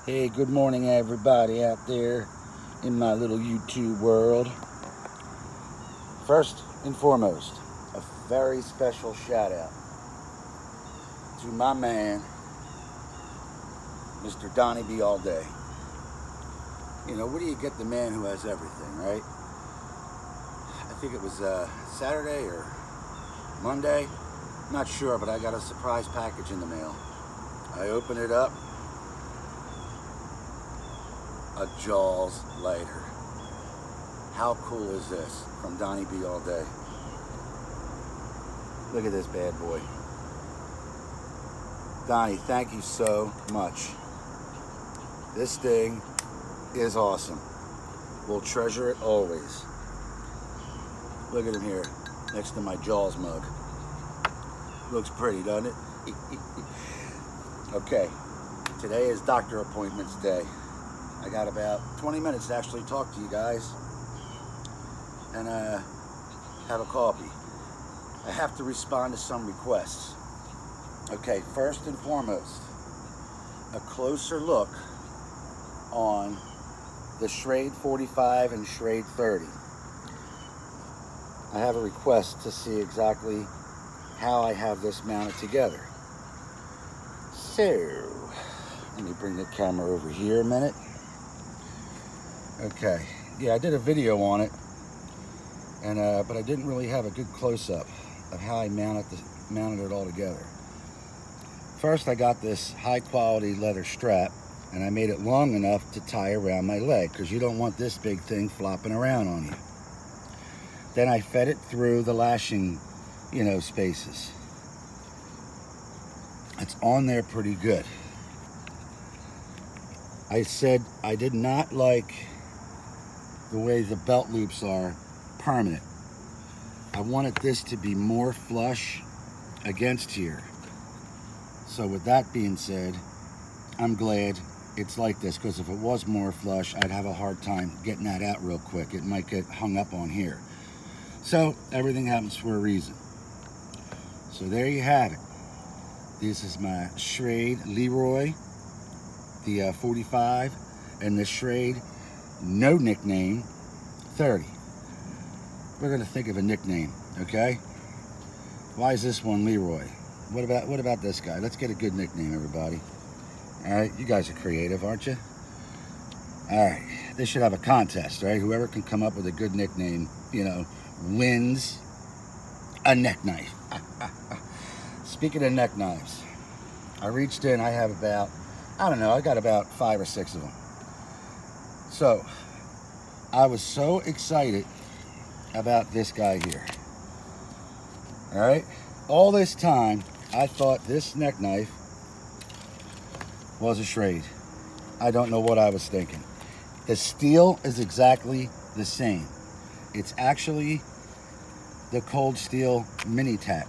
Hey, good morning everybody out there in my little YouTube world. First and foremost, a very special shout out to my man, Mr. Donnie B all day. You know, where do you get the man who has everything, right? I think it was Saturday or Monday, not sure, but I got a surprise package in the mail. I open it up, a Jaws lighter. How cool is this from Donnie B all day? Look at this bad boy. Donnie, thank you so much. This thing is awesome. We'll treasure it always. Look at him here, next to my Jaws mug. Looks pretty, doesn't it? Okay, today is doctor appointments day. I got about 20 minutes to actually talk to you guys and have a coffee. I have to respond to some requests. Okay, first and foremost, a closer look on the Schrade 45 and Schrade 30. I have a request to see exactly how I have this mounted together. So, let me bring the camera over here a minute. Okay, yeah, I did a video on it, and but I didn't really have a good close-up of how I mounted it all together. First, I got this high-quality leather strap, and I made it long enough to tie around my leg, because you don't want this big thing flopping around on you. Then I fed it through the lashing, you know, spaces. It's on there pretty good. I said I did not like the way the belt loops are permanent. I wanted this to be more flush against here. So with that being said, I'm glad it's like this, because if it was more flush, I'd have a hard time getting that out real quick. It might get hung up on here. So everything happens for a reason. So there you have it. This is my Schrade Leroy, the 45, and the Schrade no nickname 30. We're gonna think of a nickname, okay? Why is this one Leroy? What about this guy? Let's get a good nickname, everybody. All right, you guys are creative, aren't you? All right, they should have a contest, right? Whoever can come up with a good nickname, you know, wins a neck knife. Speaking of neck knives, I reached in, I have about, I don't know, I got about 5 or 6 of them. So, I was so excited about this guy here. All right, all this time, I thought this neck knife was a Schrade. I don't know what I was thinking. The steel is exactly the same. It's actually the cold steel mini tap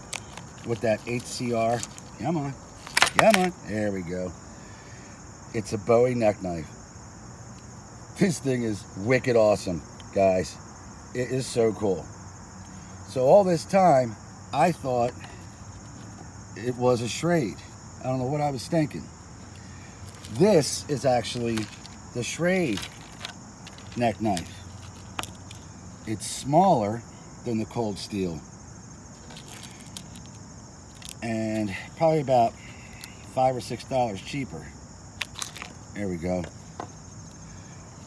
with that HCR. Come on, come on. There we go. It's a Bowie neck knife. This thing is wicked awesome, guys. It is so cool. So all this time, I thought it was a Schrade. I don't know what I was thinking. This is actually the Schrade neck knife. It's smaller than the cold steel, and probably about $5 or $6 cheaper. There we go.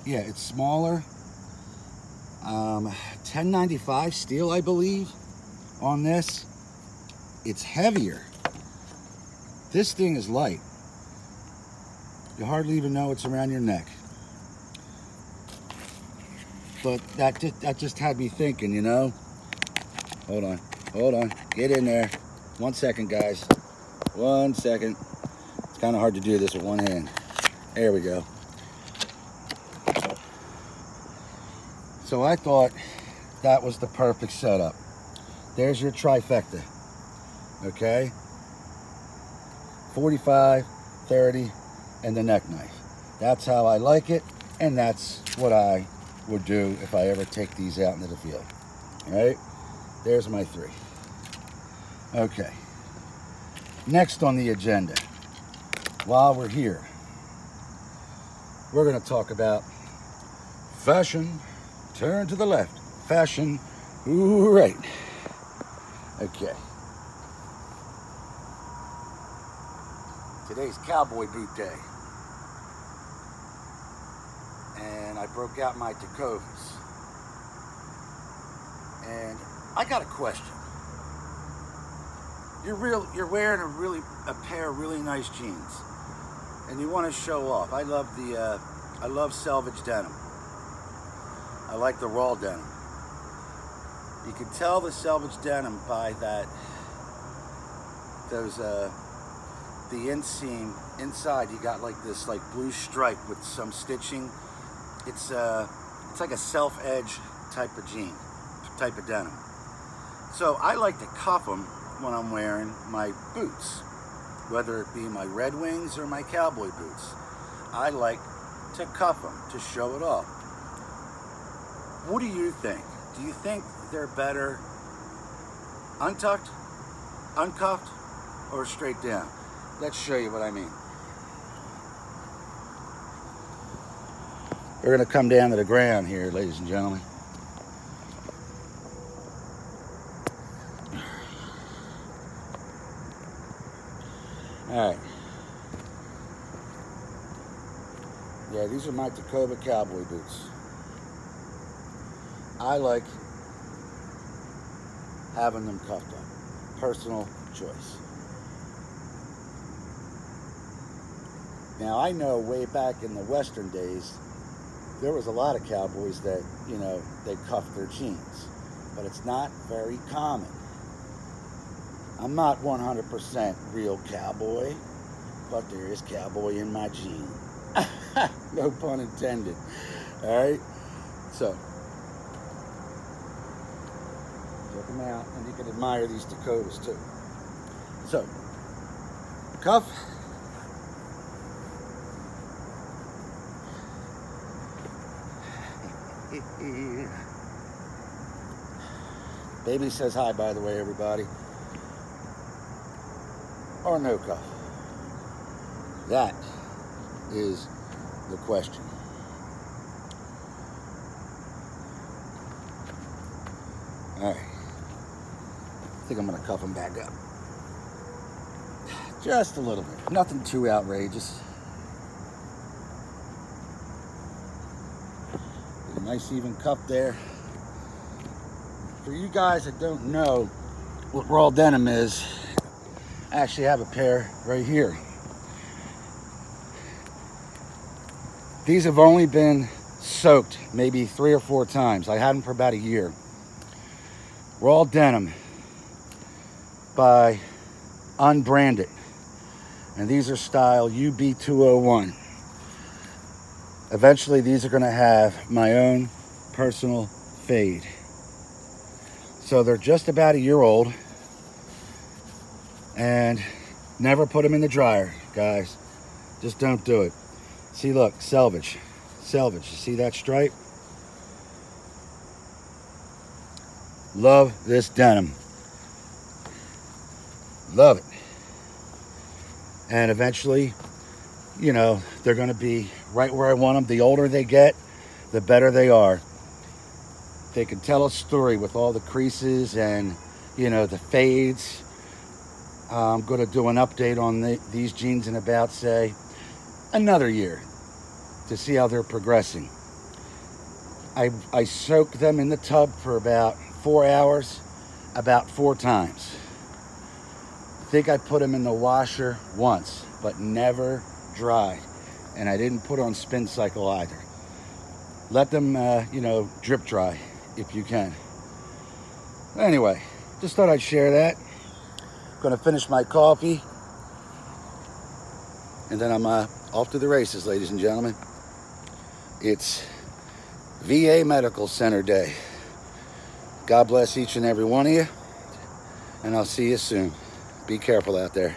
Yeah, it's smaller. $10.95 steel, I believe, on this. It's heavier. This thing is light. You hardly even know it's around your neck. But that just had me thinking, you know. Hold on, get in there. 1 second, guys. 1 second. It's kind of hard to do this with one hand. There we go. So I thought that was the perfect setup. There's your trifecta, okay? 45, 30, and the neck knife. That's how I like it, and that's what I would do if I ever take these out into the field. All right, there's my 3. Okay, next on the agenda, while we're here, we're going to talk about fashion. Turn to the left. Fashion. Ooh, right. Okay. Today's Cowboy Boot Day. And I broke out my Tacovas. And I got a question. You're wearing a pair of really nice jeans, and you want to show off. I love Selvedge Denim. I like the raw denim. You can tell the Selvedge Denim by the inseam inside. You got like this blue stripe with some stitching. It's like a self-edge type of jean, type of denim. So I like to cuff them when I'm wearing my boots, whether it be my Red Wings or my Cowboy Boots. I like to cuff them to show it off. What do you think? Do you think they're better untucked, uncuffed, or straight down? Let's show you what I mean. We're gonna come down to the ground here, ladies and gentlemen. All right. Yeah, these are my Tacova Cowboy Boots. I like having them cuffed up. Personal choice. Now, I know way back in the Western days, there was a lot of cowboys that, you know, they cuffed their jeans. But it's not very common. I'm not 100% real cowboy, but there is cowboy in my jean. No pun intended. All right? So, check them out, and you can admire these Tacovas too. So, cuff. Baby says hi, by the way, everybody. Or no cuff? That is the question. All right. I think I'm going to cuff them back up. Just a little bit. Nothing too outrageous. Get a nice even cuff there. For you guys that don't know what raw denim is, I actually have a pair right here. These have only been soaked maybe 3 or 4 times. I had them for about a year. Raw denim by Unbranded. And these are style UB201. Eventually these are going to have my own personal fade. So they're just about a year old. And never put them in the dryer, guys. Just don't do it. See, look, Selvedge. Selvedge. You see that stripe? Love this denim. Love it. And eventually, you know, they're going to be right where I want them. The older they get, the better they are. They can tell a story with all the creases and, you know, the fades. I'm going to do an update on these jeans in about, say, another year to see how they're progressing. I soak them in the tub for about 4 hours, about 4 times. I think I put them in the washer once, but never dry. And I didn't put on spin cycle either. Let them, you know, drip dry if you can. Anyway, just thought I'd share that. Gonna finish my coffee, and then I'm off to the races, ladies and gentlemen. It's VA Medical Center Day. God bless each and every one of you, and I'll see you soon. Be careful out there.